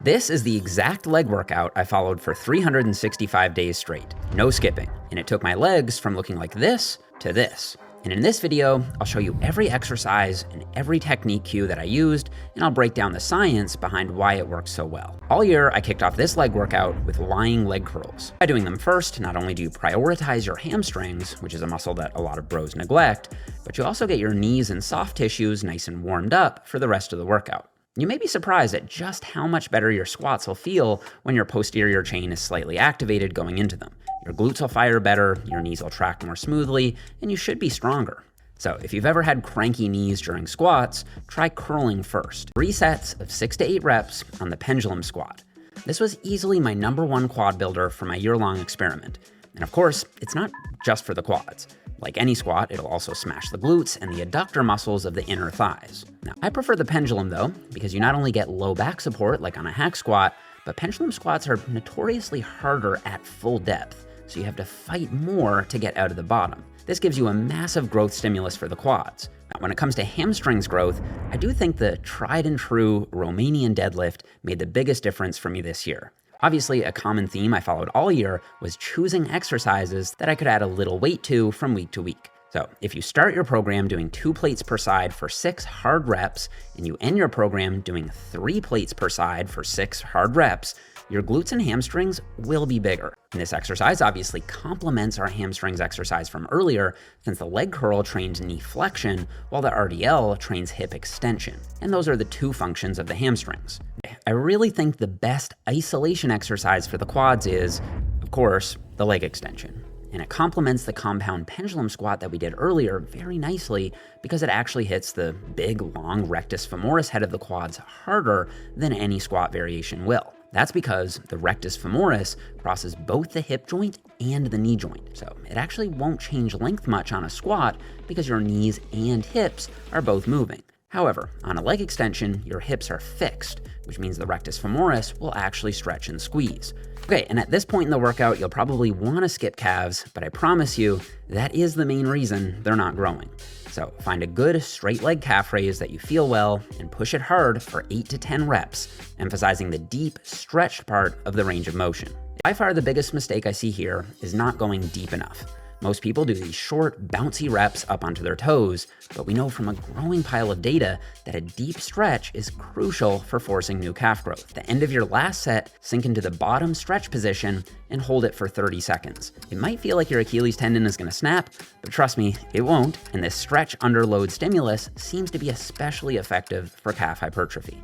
This is the exact leg workout I followed for 365 days straight, no skipping, and it took my legs from looking like this to this. And in this video, I'll show you every exercise and every technique cue that I used, and I'll break down the science behind why it works so well. All year, I kicked off this leg workout with lying leg curls. By doing them first, not only do you prioritize your hamstrings, which is a muscle that a lot of bros neglect, but you also get your knees and soft tissues nice and warmed up for the rest of the workout. You may be surprised at just how much better your squats will feel when your posterior chain is slightly activated going into them. Your glutes will fire better, your knees will track more smoothly, and you should be stronger. So if you've ever had cranky knees during squats, try curling first. 3 sets of 6 to 8 reps on the pendulum squat. This was easily my #1 quad builder for my year-long experiment. And of course, it's not just for the quads. Like any squat, it'll also smash the glutes and the adductor muscles of the inner thighs. Now, I prefer the pendulum though, because you not only get low back support like on a hack squat, but pendulum squats are notoriously harder at full depth, so you have to fight more to get out of the bottom. This gives you a massive growth stimulus for the quads. Now, when it comes to hamstrings growth, I do think the tried and true Romanian deadlift made the biggest difference for me this year. Obviously, a common theme I followed all year was choosing exercises that I could add a little weight to from week to week. So if you start your program doing 2 plates per side for 6 hard reps, and you end your program doing 3 plates per side for 6 hard reps, your glutes and hamstrings will be bigger. And this exercise obviously complements our hamstrings exercise from earlier, since the leg curl trains knee flexion, while the RDL trains hip extension. And those are the 2 functions of the hamstrings. I really think the best isolation exercise for the quads is, of course, the leg extension. And it complements the compound pendulum squat that we did earlier very nicely because it actually hits the big, long rectus femoris head of the quads harder than any squat variation will. That's because the rectus femoris crosses both the hip joint and the knee joint. So it actually won't change length much on a squat because your knees and hips are both moving. However, on a leg extension, your hips are fixed, which means the rectus femoris will actually stretch and squeeze. Okay, and at this point in the workout, you'll probably want to skip calves, but I promise you, that is the main reason they're not growing. So find a good straight leg calf raise that you feel well and push it hard for 8 to 10 reps, emphasizing the deep, stretched part of the range of motion. By far the biggest mistake I see here is not going deep enough. Most people do these short, bouncy reps up onto their toes, but we know from a growing pile of data that a deep stretch is crucial for forcing new calf growth. At the end of your last set, sink into the bottom stretch position and hold it for 30 seconds. It might feel like your Achilles tendon is gonna snap, but trust me, it won't, and this stretch under load stimulus seems to be especially effective for calf hypertrophy.